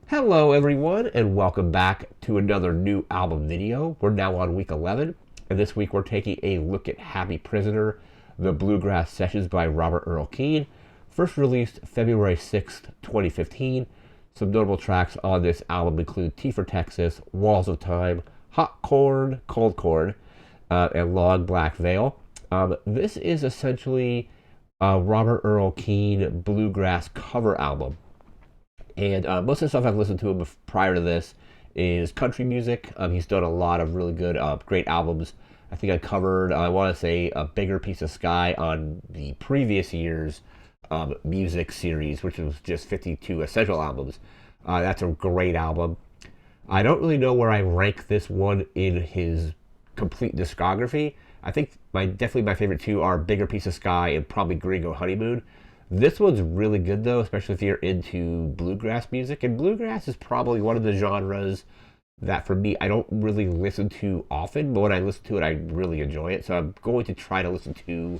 Hello everyone and welcome back to another new album video. We're now on week 11 and this week we're taking a look at Happy Prisoner, the Bluegrass Sessions by Robert Earl Keen, first released February 6th, 2015. Some notable tracks on this album include T for Texas, Walls of Time, Hot Corn, Cold Corn, and Long Black Veil. This is essentially a Robert Earl Keen bluegrass cover album. And most of the stuff I've listened to him prior to this is country music. He's done a lot of really good, great albums. I think I covered, I want to say, A Bigger Piece of Sky on the previous year's music series, which was just 52 essential albums. That's a great album. I don't really know where I rank this one in his complete discography. I think definitely my favorite two are Bigger Piece of Sky and probably Gringo Honeymoon. This one's really good though, especially if you're into bluegrass music. And bluegrass is probably one of the genres that for me I don't really listen to often, but when I listen to it, I really enjoy it. So I'm going to try to listen to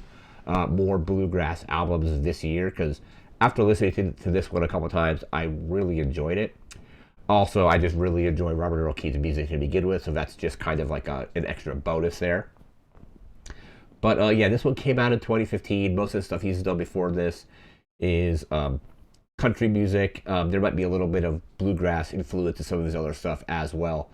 more bluegrass albums this year because after listening to this one a couple times, I really enjoyed it. Also, I just really enjoy Robert Earl Keen's music to begin with, so that's just kind of like an extra bonus there. But yeah, this one came out in 2015. Most of the stuff he's done before this is country music. There might be a little bit of bluegrass influence to some of his other stuff as well.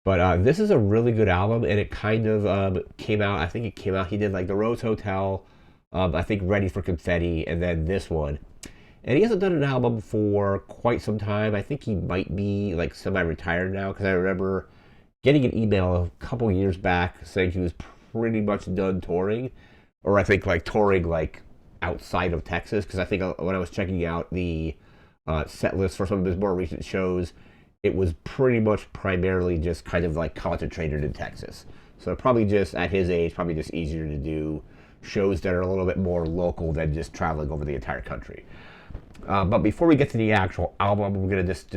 But this is a really good album, and it kind of came out. I think it came out. He did like the Rose Hotel, I think Ready for Confetti, and then this one. And he hasn't done an album for quite some time. I think he might be like semi-retired now because I remember getting an email a couple years back saying he was pretty much done touring, or I think like touring like outside of Texas. Because I think when I was checking out the set list for some of his more recent shows, it was pretty much primarily just kind of like concentrated in Texas. So probably just at his age, probably just easier to do shows that are a little bit more local than just traveling over the entire country. But before we get to the actual album, we're going to just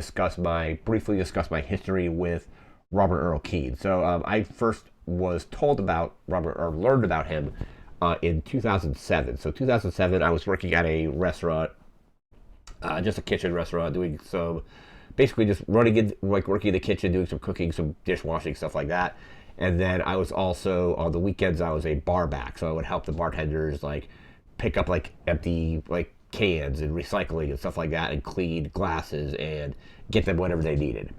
briefly discuss my history with Robert Earl Keen. So I first was told about Robert or learned about him in 2007. So 2007, I was working at a restaurant, just a kitchen restaurant, doing some basically just working in the kitchen, doing some cooking, some dishwashing, stuff like that. And then I was also on the weekends I was a bar back, so I would help the bartenders like pick up like empty like cans and recycling and stuff like that, and clean glasses and get them whatever they needed.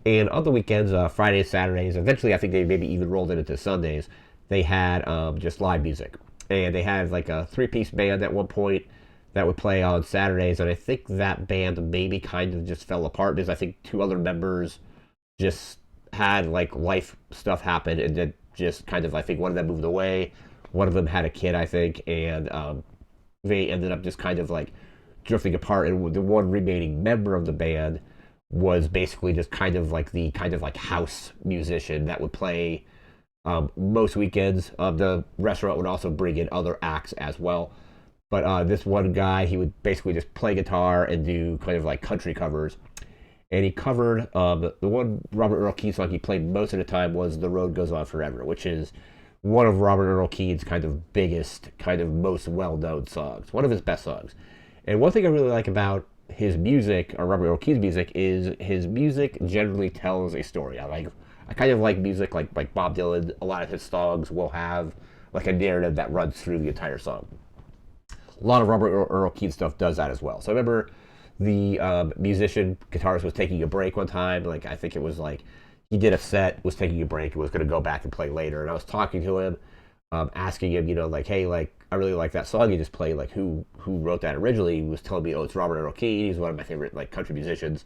And on the weekends, Fridays, Saturdays, eventually I think they maybe even rolled it into Sundays, they had just live music. And they had like a three-piece band at one point that would play on Saturdays, and I think that band maybe kind of just fell apart because I think two other members just had like life stuff happen, and then just kind of, I think one of them moved away, one of them had a kid, I think, and they ended up just kind of like drifting apart, and the one remaining member of the band was basically just kind of like the kind of like house musician that would play most weekends. The restaurant would also bring in other acts as well. But this one guy, he would basically just play guitar and do kind of like country covers. And he covered the one Robert Earl Keen song he played most of the time was "The Road Goes On Forever," which is one of Robert Earl Keen's kind of biggest, kind of most well-known songs, one of his best songs. And one thing I really like about his music, or Robert Earl Keen's music, is his music generally tells a story. I kind of like music like Bob Dylan. A lot of his songs will have like a narrative that runs through the entire song. A lot of Robert Earl Keen stuff does that as well. So I remember the musician guitarist was taking a break one time. Like I think it was like he did a set, was taking a break, and was going to go back and play later. And I was talking to him, asking him, like, hey, like I really like that song you just played. Like who wrote that originally? He was telling me, oh, it's Robert Earl Keen. He's one of my favorite like country musicians.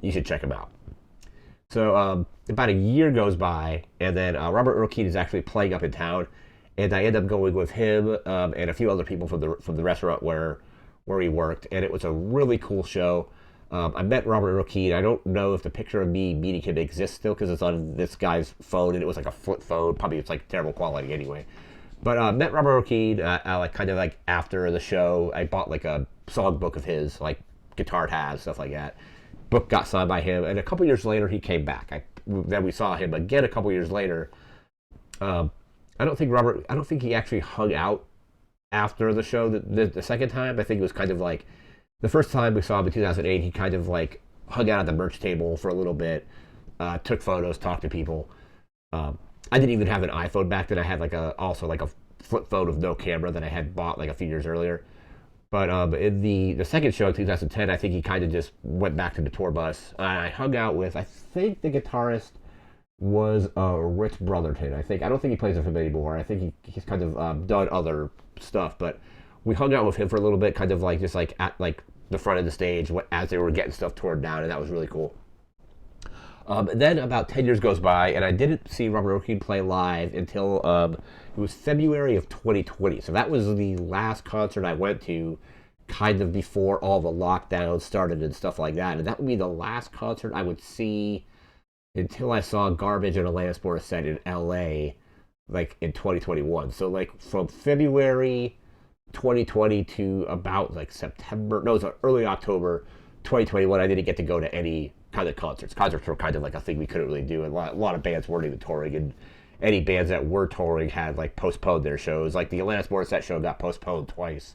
You should check him out. So about a year goes by, and then Robert Earl Keen is actually playing up in town, and I end up going with him and a few other people from the restaurant where he worked, and it was a really cool show. I met Robert Earl Keen. I don't know if the picture of me meeting him exists still because it's on this guy's phone, and it was like a flip phone. Probably it's like terrible quality anyway. But met Robert Earl Keen like kind of like after the show. I bought like a song book of his, like guitar tabs, stuff like that. Book got signed by him, and a couple years later he came back. Then we saw him again a couple years later. I don't think he actually hung out after the show the second time. I think it was kind of like the first time we saw him in 2008. He kind of like hung out at the merch table for a little bit, took photos, talked to people. I didn't even have an iPhone back then. I had also a flip phone with no camera that I had bought like a few years earlier. But in the second show in 2010, I think he kind of just went back to the tour bus. I hung out with, I think the guitarist was Rich Brotherton. I don't think he plays with him anymore. I think he's kind of done other stuff, but we hung out with him for a little bit, kind of like just like at like the front of the stage as they were getting stuff torn down, and that was really cool. Then about 10 years goes by, and I didn't see Robert Earl Keen play live until it was February of 2020. So that was the last concert I went to, kind of before all the lockdowns started and stuff like that. And that would be the last concert I would see until I saw Garbage and Alanis Morissette in LA, like in 2021. So like from February 2020 to about like September, no, it was early October 2021, I didn't get to go to any kind of concerts. Concerts were kind of like a thing we couldn't really do, and a lot of bands weren't even touring, and any bands that were touring had like postponed their shows. Like the Alanis Morissette show got postponed twice,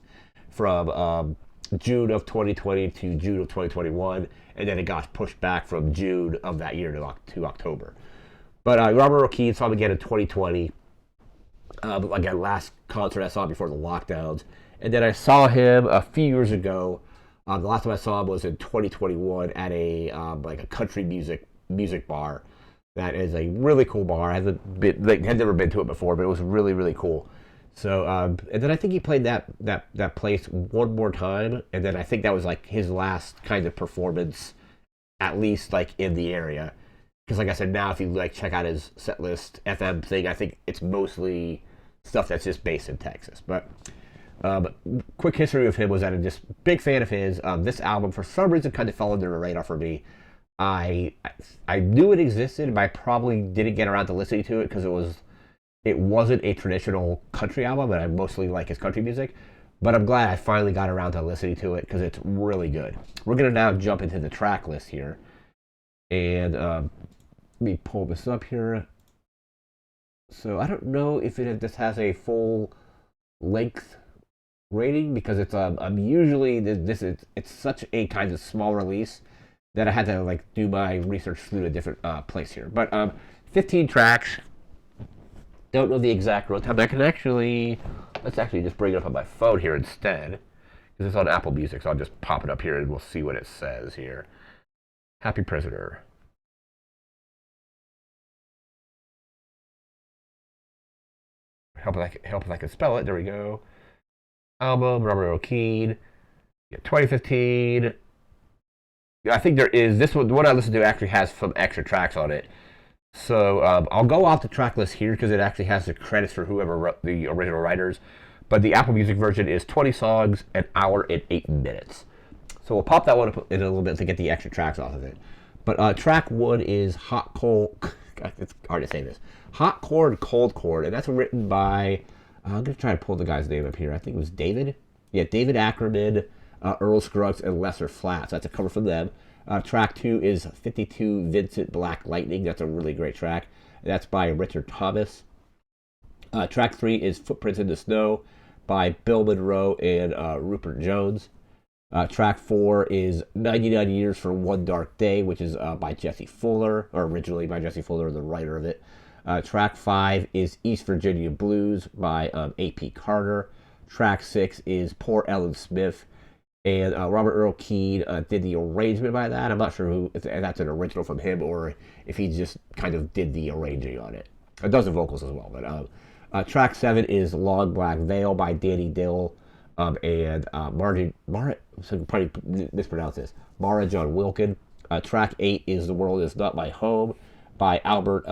from June of 2020 to June of 2021, and then it got pushed back from June of that year to October. But Robert Earl Keen saw him again in 2020. Again, last concert I saw before the lockdowns, and then I saw him a few years ago. The last time I saw him was in 2021 at a like a country music bar. That is a really cool bar. I had never been to it before, but it was really, really cool. So and then I think he played that place one more time, and then I think that was like his last kind of performance, at least like in the area. Because like I said, now if you like check out his set list FM thing, I think it's mostly stuff that's just based in Texas. But quick history of him was that I'm just big fan of his. This album, for some reason, kind of fell under the radar for me. I knew it existed, but I probably didn't get around to listening to it because it wasn't a traditional country album, and I mostly like his country music. But I'm glad I finally got around to listening to it because it's really good. We're gonna now jump into the track list here, and let me pull this up here. So I don't know if this has a full length rating because it's I'm usually it's such a kind of small release that I had to like do my research through a different place here. But 15 tracks. Don't know the exact runtime. Let's actually just bring it up on my phone here instead, because it's on Apple Music. So I'll just pop it up here and we'll see what it says here. Happy Prisoner. Help if I can spell it. There we go. Album, Robert Earl Keen. Yeah, 2015. I think there is, this one, the one I listened to actually has some extra tracks on it. So I'll go off the track list here because it actually has the credits for whoever wrote the original writers. But the Apple Music version is 20 songs, an hour and 8 minutes. So we'll pop that one up in a little bit to get the extra tracks off of it. But track 1 is Hot Cold, it's hard to say this, Hot Chord, Cold Chord, and that's written by, I'm going to try to pull the guy's name up here. I think it was David. Yeah, David Ackerman, Earl Scruggs, and Lesser Flats. That's a cover from them. Track 2 is 52 Vincent Black Lightning. That's a really great track. That's by Richard Thomas. Track 3 is Footprints in the Snow by Bill Monroe and Rupert Jones. Track 4 is 99 Years for One Dark Day, which is by Jesse Fuller, or originally by Jesse Fuller, the writer of it. Track 5 is East Virginia Blues by A.P. Carter. Track 6 is Poor Ellen Smith. And Robert Earl Keen did the arrangement by that. I'm not sure if that's an original from him or if he just kind of did the arranging on it. It does the vocals as well. But track 7 is Long Black Veil by Danny Dill and probably mispronounce this, Mara John Wilkin. Track 8 is The World Is Not My Home by Albert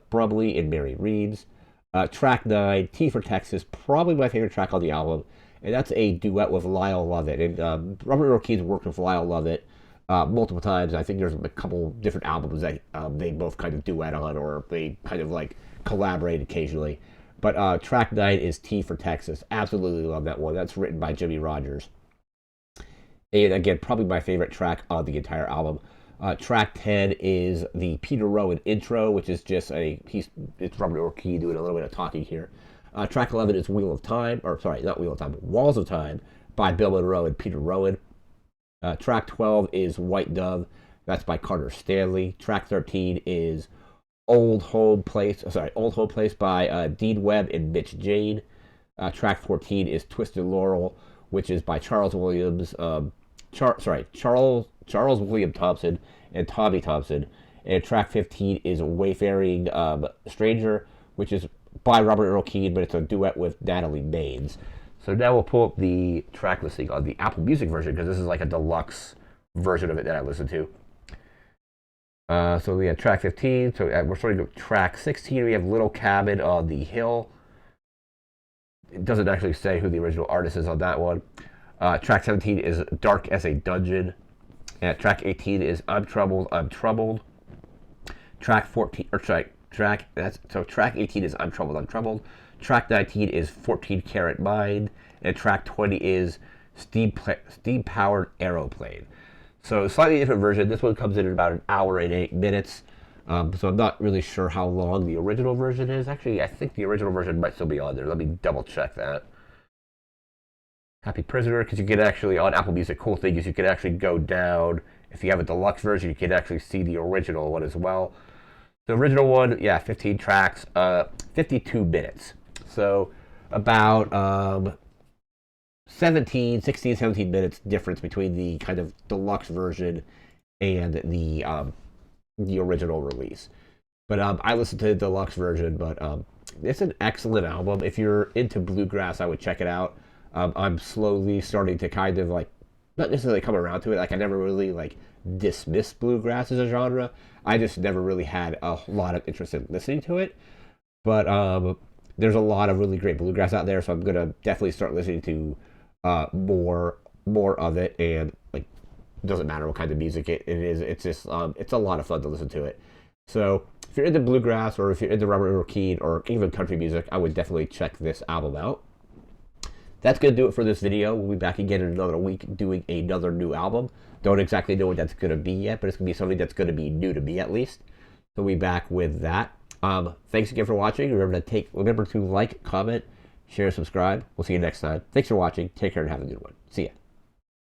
Brumley and Mary Reeves. Track 9, T for Texas, probably my favorite track on the album. And that's a duet with Lyle Lovett. And Robert Earl Keen's worked with Lyle Lovett multiple times. I think there's a couple different albums that they both kind of duet on, or they kind of like collaborate occasionally. But track 9 is T for Texas. Absolutely love that one. That's written by Jimmy Rogers. And again, probably my favorite track on the entire album. Track 10 is the Peter Rowan intro, which is just it's Robert Earl Keen doing a little bit of talking here. Track 11 is Wheel of Time, or sorry, not Wheel of Time, Walls of Time by Bill Monroe and Peter Rowan. Track 12 is White Dove That's by Carter Stanley. Track 13 is Old Home Place. Old Home Place by Dean Webb and Mitch Jane. Track 14 is Twisted Laurel, which is by Charles Williams. Charles William Thompson and Tommy Thompson. And track 15 is Wayfaring Stranger, which is by Robert Earl Keen, but it's a duet with Natalie Maines. So now we'll pull up the track listing on the Apple Music version, because this is like a deluxe version of it that I listened to. So we have track 15. So we're starting with track 16. We have Little Cabin on the Hill. It doesn't actually say who the original artist is on that one. Track 17 is Dark as a Dungeon. And track 18 is I'm Troubled, I'm Troubled. Track 18 is I'm Troubled, I'm Troubled. Track 19 is 14 Karat Mind. And track 20 is Steam Powered Aeroplane. So slightly different version. This one comes in at about 1 hour and 8 minutes. So I'm not really sure how long the original version is. Actually, I think the original version might still be on there. Let me double check that. Happy Prisoner, because you can actually, on Apple Music, cool thing is you can actually go down. If you have a deluxe version, you can actually see the original one as well. The original one, yeah, 15 tracks, 52 minutes. So about 17 minutes difference between the kind of deluxe version and the original release. But I listened to the deluxe version, but it's an excellent album. If you're into bluegrass, I would check it out. I'm slowly starting to kind of like, not necessarily come around to it. Like I never really like dismissed bluegrass as a genre. I just never really had a lot of interest in listening to it. But there's a lot of really great bluegrass out there, so I'm gonna definitely start listening to more of it. And like, it doesn't matter what kind of music it is. It's just it's a lot of fun to listen to it. So if you're into bluegrass, or if you're into Robert Earl Keen, or even country music, I would definitely check this album out. That's going to do it for this video. We'll be back again in another week doing another new album. Don't exactly know what that's going to be yet, but it's going to be something that's going to be new to me at least. So we'll be back with that. Thanks again for watching. Remember to like, comment, share, subscribe. We'll see you next time. Thanks for watching. Take care and have a good one. See ya.